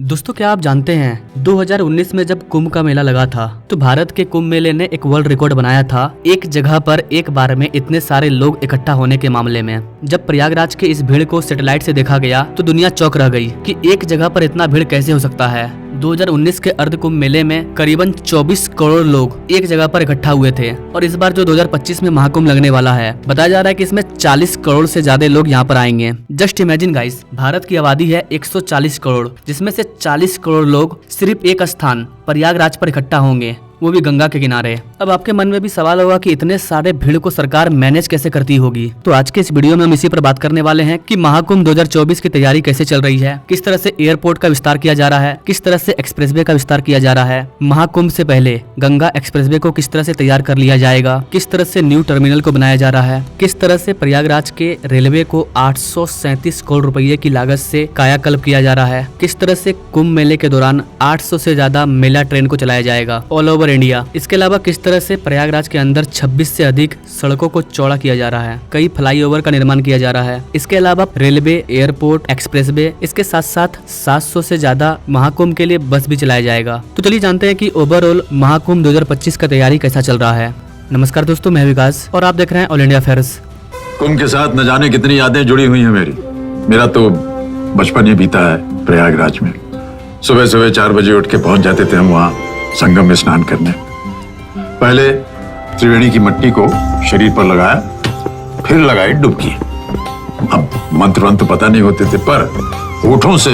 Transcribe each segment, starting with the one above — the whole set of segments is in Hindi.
दोस्तों, क्या आप जानते हैं 2019 में जब कुंभ का मेला लगा था तो भारत के कुंभ मेले ने एक वर्ल्ड रिकॉर्ड बनाया था एक जगह पर एक बार में इतने सारे लोग इकट्ठा होने के मामले में। जब प्रयागराज के इस भीड़ को सैटेलाइट से देखा गया तो दुनिया चौंक रह गई कि एक जगह पर इतना भीड़ कैसे हो सकता है। 2019 के अर्ध कुंभ मेले में करीबन 24 करोड़ लोग एक जगह पर इकट्ठा हुए थे और इस बार जो 2025 में महाकुंभ लगने वाला है, बताया जा रहा है कि इसमें 40 करोड़ से ज्यादा लोग यहाँ पर आएंगे। जस्ट इमेजिन गाइस, भारत की आबादी है 140 करोड़, जिसमें से 40 करोड़ लोग सिर्फ एक स्थान प्रयागराज पर इकट्ठा होंगे, वो भी गंगा के किनारे। अब आपके मन में भी सवाल होगा कि इतने सारे भीड़ को सरकार मैनेज कैसे करती होगी। तो आज के इस वीडियो में हम इसी पर बात करने वाले हैं कि महाकुंभ 2024 की तैयारी कैसे चल रही है, किस तरह से एयरपोर्ट का विस्तार किया जा रहा है, किस तरह से एक्सप्रेसवे का विस्तार किया जा रहा है, महाकुंभ से पहले गंगा एक्सप्रेसवे को किस तरह से तैयार कर लिया जाएगा, किस तरह से न्यू टर्मिनल को बनाया जा रहा है, किस तरह से प्रयागराज के रेलवे को 837 करोड़ रुपए की लागत से कायाकल्प किया जा रहा है, किस तरह से कुंभ मेले के दौरान 800 से ज्यादा मेला ट्रेन को चलाया जाएगा ऑल ओवर इंडिया। इसके अलावा किस तरह से प्रयागराज के अंदर 26 से अधिक सड़कों को चौड़ा किया जा रहा है, कई फ्लाईओवर का निर्माण किया जा रहा है। इसके अलावा रेलवे, एयरपोर्ट, एक्सप्रेसवे, इसके साथ साथ 700 से ज्यादा महाकुंभ के लिए बस भी चलाया जाएगा। तो चलिए जानते हैं कि ओवरऑल महाकुंभ 2025 का तैयारी कैसा चल रहा है। नमस्कार दोस्तों, मैं विकास और आप देख रहे हैं ऑल इंडिया अफेयर्स। कुंभ के साथ न जाने कितनी यादें जुड़ी हुई हैं मेरा तो बचपन ही बीता है प्रयागराज में। सुबह सुबह 4 बजे उठ के पहुंच जाते थे हम वहाँ संगम में स्नान करने। पहले त्रिवेणी की मिट्टी को शरीर पर लगाया, फिर लगाई डुबकी। अब मंत्र वंत्र पता नहीं होते थे, पर होठों से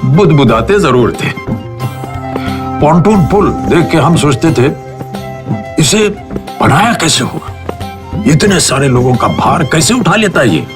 बुदबुदाते जरूर थे। पॉन्टून पुल देख के हम सोचते थे इसे बनाया कैसे होगा, इतने सारे लोगों का भार कैसे उठा लेता है ये।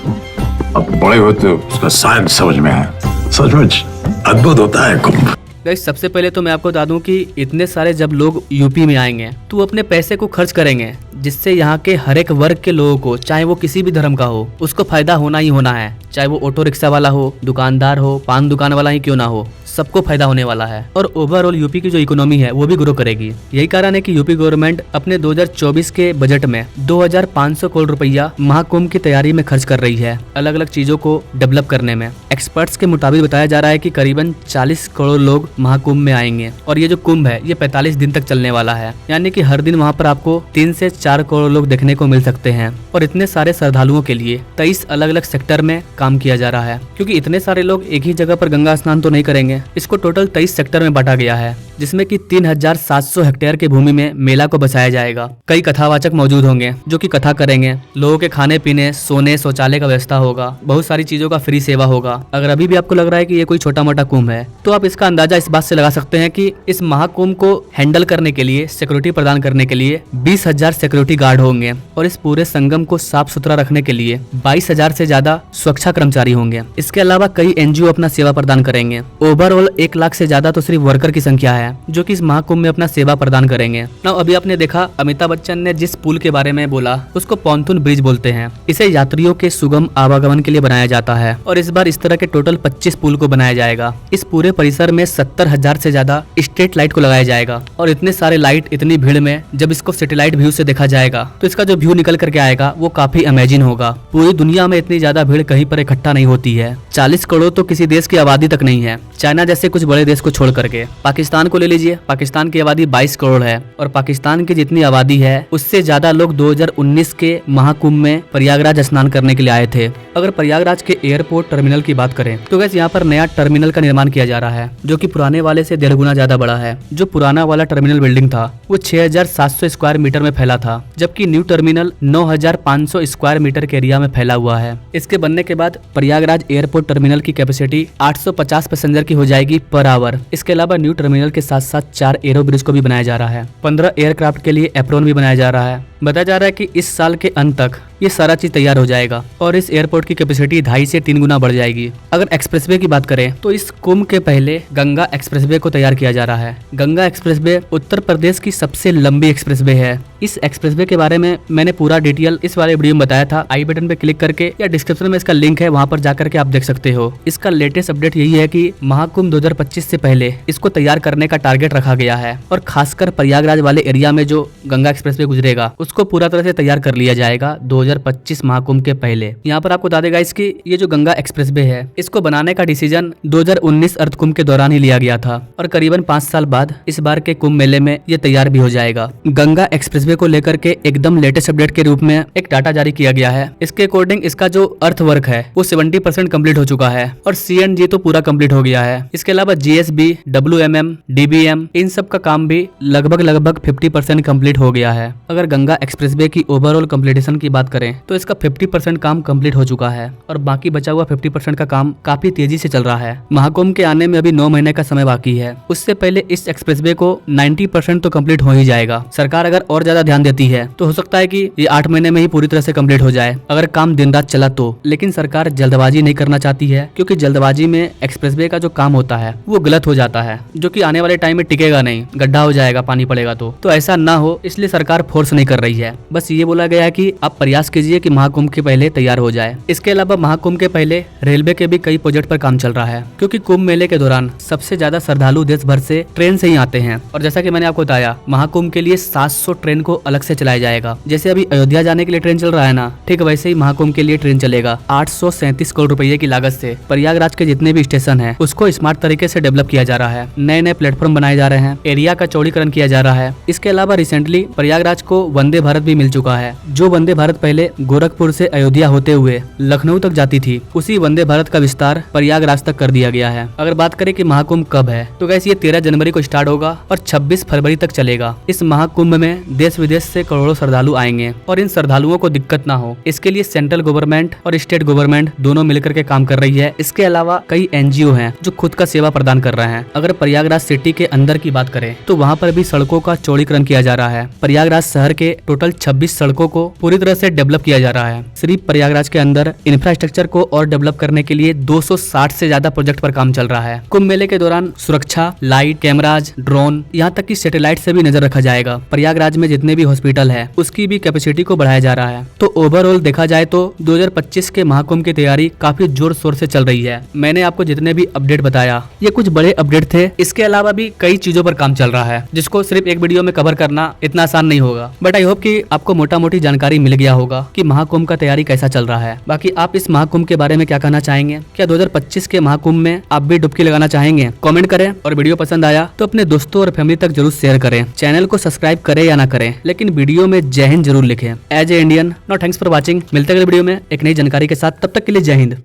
अब बड़े होते उसका साइंस समझ में आया। सचमुच अद्भुत होता है कुंभ। गाइस, सबसे पहले तो मैं आपको बता दूं कि इतने सारे जब लोग यूपी में आएंगे तो वो अपने पैसे को खर्च करेंगे, जिससे यहाँ के हर एक वर्ग के लोगों को, चाहे वो किसी भी धर्म का हो, उसको फायदा होना ही होना है। चाहे वो ऑटो रिक्शा वाला हो, दुकानदार हो, पान दुकान वाला ही क्यों ना हो, सबको फायदा होने वाला है। और ओवरऑल यूपी की जो इकोनॉमी है वो भी ग्रो करेगी। यही कारण है कि यूपी गवर्नमेंट अपने 2024 के बजट में 2500 करोड़ रुपया महाकुंभ की तैयारी में खर्च कर रही है, अलग अलग चीजों को डेवलप करने में। एक्सपर्ट्स के मुताबिक बताया जा रहा है कि करीबन 40 करोड़ लोग महाकुंभ में आएंगे और ये जो कुंभ है ये 45 दिन तक चलने वाला है, यानी कि हर दिन वहाँ पर आपको 3 से 4 करोड़ लोग देखने को मिल सकते हैं। और इतने सारे श्रद्धालुओं के लिए 23 अलग अलग सेक्टर में काम किया जा रहा है, क्योंकि इतने सारे लोग एक ही जगह पर गंगा स्नान तो नहीं करेंगे। इसको टोटल 23 सेक्टर में बांटा गया है, जिसमें कि 3700 हेक्टेयर की भूमि में मेला को बसाया जाएगा। कई कथावाचक मौजूद होंगे जो कि कथा करेंगे, लोगों के खाने पीने, सोने, शौचालय का व्यवस्था होगा, बहुत सारी चीजों का फ्री सेवा होगा। अगर अभी भी आपको लग रहा है कि ये कोई छोटा मोटा कुंभ है, तो आप इसका अंदाजा इस बात से लगा सकते हैं कि इस महाकुंभ को हैंडल करने के लिए, सिक्योरिटी प्रदान करने के लिए 20,000 सिक्योरिटी गार्ड होंगे और इस पूरे संगम को साफ सुथरा रखने के लिए 22,000 से ज्यादा सुरक्षा कर्मचारी होंगे। इसके अलावा कई एनजीओ अपना सेवा प्रदान करेंगे। ओवरऑल 1 लाख से ज्यादा तो सिर्फ वर्कर की संख्या है जो कि इस महाकुंभ में अपना सेवा प्रदान करेंगे। ना अभी आपने देखा अमिताभ बच्चन ने जिस पुल के बारे में बोला उसको पॉन्टून ब्रिज बोलते हैं। इसे यात्रियों के सुगम आवागमन के लिए बनाया जाता है और इस बार इस तरह के टोटल 25 पुल को बनाया जाएगा। इस पूरे परिसर में 70,000 से ज्यादा स्ट्रीट लाइट को लगाया जाएगा और इतने सारे लाइट इतनी भीड़ में जब इसको सैटेलाइट व्यू से देखा जाएगा तो इसका जो व्यू निकल करके आएगा वो काफी अमेजिंग होगा। पूरी दुनिया में इतनी ज्यादा भीड़ कहीं पर इकट्ठा नहीं होती है। 40 करोड़ तो किसी देश की आबादी तक नहीं है, चाइना जैसे कुछ बड़े देश को छोड़ करके। पाकिस्तान को ले लीजिए, पाकिस्तान की आबादी 22 करोड़ है और पाकिस्तान की जितनी आबादी है उससे ज्यादा लोग 2019 के महाकुंभ में प्रयागराज स्नान करने के लिए आए थे। अगर प्रयागराज के एयरपोर्ट टर्मिनल की बात करें तो गैस यहाँ पर नया टर्मिनल का निर्माण किया जा रहा है, जो कि पुराने वाले से 1.5 गुना ज्यादा बड़ा है। जो पुराना वाला टर्मिनल बिल्डिंग था वो 6700 स्क्वायर मीटर में फैला था, जबकि न्यू टर्मिनल 9500 स्क्वायर मीटर के एरिया में फैला हुआ है। इसके बनने के बाद प्रयागराज एयरपोर्ट टर्मिनल की कैपेसिटी 850 पैसेंजर की हो जाएगी पर आवर। इसके अलावा न्यू टर्मिनल के साथ साथ 4 एरो ब्रिज को भी बनाया जा रहा है, 15 एयरक्राफ्ट के लिए एप्रोन भी बनाया जा रहा है। बताया जा रहा है कि इस साल के अंत तक ये सारा चीज तैयार हो जाएगा और इस एयरपोर्ट की कैपेसिटी 2.5 से 3 गुना बढ़ जाएगी। अगर एक्सप्रेसवे की बात करें तो इस कुंभ के पहले गंगा एक्सप्रेसवे को तैयार किया जा रहा है। गंगा एक्सप्रेसवे उत्तर प्रदेश की सबसे लंबी एक्सप्रेसवे है इस एक्सप्रेसवे के बारे में मैंने पूरा डिटेल इस वाले वीडियो में बताया था। आई बटन पे क्लिक करके या डिस्क्रिप्शन में इसका लिंक है, वहाँ पर जाकर के आप देख सकते हो। इसका लेटेस्ट अपडेट यही है कि महाकुंभ 2025 से पहले इसको तैयार करने का टारगेट रखा गया है और खासकर प्रयागराज वाले एरिया में जो गंगा एक्सप्रेसवे गुजरेगा उसको पूरा तरह से तैयार कर लिया जाएगा 2025 महाकुंभ के पहले। यहाँ पर आपको बता देगा इसकी ये जो गंगा एक्सप्रेसवे है इसको बनाने का डिसीजन 2019 अर्थ कुंभ के दौरान ही लिया गया था और करीबन 5 साल बाद इस बार के कुंभ मेले में ये तैयार भी हो जाएगा। गंगा एक्सप्रेसवे को लेकर के एकदम लेटेस्ट अपडेट के रूप में एक डाटा जारी किया गया है। इसके अकॉर्डिंग इसका जो अर्थ वर्क है वो 70% कंप्लीट हो चुका है और CNG तो पूरा कंप्लीट हो गया है। इसके अलावा GSB, WMM, DBM इन सब का काम भी लगभग 50% कंप्लीट हो गया है। अगर गंगा एक्सप्रेसवे की ओवरऑल कंप्लीटेशन की बात करें तो इसका 50% काम कंप्लीट हो चुका है और बाकी बचा हुआ 50% का काम काफी तेजी से चल रहा है। महाकुंभ के आने में अभी 9 महीने का समय बाकी है। उससे पहले इस एक्सप्रेसवे को 90% तो कंप्लीट हो ही जाएगा। सरकार अगर और ज्यादा ध्यान देती है तो हो सकता है कि ये 8 महीने में ही पूरी तरह से कंप्लीट हो जाए अगर काम दिन रात चला तो। लेकिन सरकार जल्दबाजी नहीं करना चाहती है क्योंकि जल्दबाजी में एक्सप्रेसवे का जो काम होता है वो गलत हो जाता है जो कि आने वाले टाइम में टिकेगा नहीं, गड्ढा हो जाएगा पानी पड़ेगा तो ऐसा ना हो इसलिए सरकार फोर्स नहीं कर रही है। बस ये बोला गया है कि आप प्रयास कीजिए कि महाकुंभ के पहले तैयार हो जाए। इसके अलावा महाकुंभ के पहले रेलवे के भी कई प्रोजेक्ट पर काम चल रहा है क्योंकि कुंभ मेले के दौरान सबसे ज्यादा श्रद्धालु देश भर से ट्रेन से ही आते हैं और जैसा कि मैंने आपको बताया महाकुंभ के लिए 700 ट्रेन को अलग से चलाया जाएगा। जैसे अभी अयोध्या जाने के लिए ट्रेन चल रहा है ना, ठीक वैसे ही महाकुंभ के लिए ट्रेन चलेगा। 837 करोड़ रुपए की लागत से प्रयागराज के जितने भी स्टेशन है उसको स्मार्ट तरीके से डेवलप किया जा रहा है। नए नए प्लेटफॉर्म बनाए जा रहे हैं, एरिया का चौड़ीकरण किया जा रहा है। इसके अलावा रिसेंटली प्रयागराज को वंदे भारत भी मिल चुका है। जो वंदे भारत पहले गोरखपुर से अयोध्या होते हुए लखनऊ तक जाती थी उसी वंदे भारत का विस्तार प्रयागराज तक कर दिया गया है। अगर बात करें कि महाकुंभ कब है तो गैस ये 13 जनवरी को स्टार्ट होगा और 26 फरवरी तक चलेगा। इस महाकुंभ में देश विदेश से करोड़ों श्रद्धालु आएंगे और इन श्रद्धालुओं को दिक्कत ना हो इसके लिए सेंट्रल गवर्नमेंट और स्टेट गवर्नमेंट दोनों मिलकर के काम कर रही है। इसके अलावा कई NGO हैं जो खुद का सेवा प्रदान कर रहे हैं। अगर प्रयागराज सिटी के अंदर की बात करें तो वहाँ पर भी सड़कों का चौड़ीकरण किया जा रहा है। प्रयागराज शहर के टोटल 26 सड़कों को पूरी तरह से डेवलप किया जा रहा है। सिर्फ प्रयागराज के अंदर इंफ्रास्ट्रक्चर को और डेवलप करने के लिए 260 से ज्यादा प्रोजेक्ट पर काम चल रहा है। कुंभ मेले के दौरान सुरक्षा, लाइट, कैमराज, ड्रोन, यहाँ तक कि सैटेलाइट से भी नजर रखा जाएगा। प्रयागराज में जितने भी हॉस्पिटल है उसकी भी कैपेसिटी को बढ़ाया जा रहा है। तो ओवरऑल देखा जाए तो 2025 के महाकुंभ की तैयारी काफी जोर शोर से चल रही है। मैंने आपको जितने भी अपडेट बताया ये कुछ बड़े अपडेट थे। इसके अलावा भी कई चीजों पर काम चल रहा है जिसको सिर्फ एक वीडियो में कवर करना इतना आसान नहीं होगा। बट आई होप कि आपको मोटा मोटी जानकारी मिल गया होगा कि महाकुंभ का तैयारी कैसा चल रहा है। बाकी आप इस महाकुंभ के बारे में क्या कहना चाहेंगे? क्या 2025 के महाकुंभ में आप भी डुबकी लगाना चाहेंगे? कमेंट करें और वीडियो पसंद आया तो अपने दोस्तों और फैमिली तक जरूर शेयर करें। चैनल को सब्सक्राइब करें या ना करें लेकिन वीडियो में जय हिंद जरूर लिखें। As a Indian. No thanks for watching. मिलते हैं अगले वीडियो में एक नई जानकारी के साथ। तब तक के लिए जय हिंद।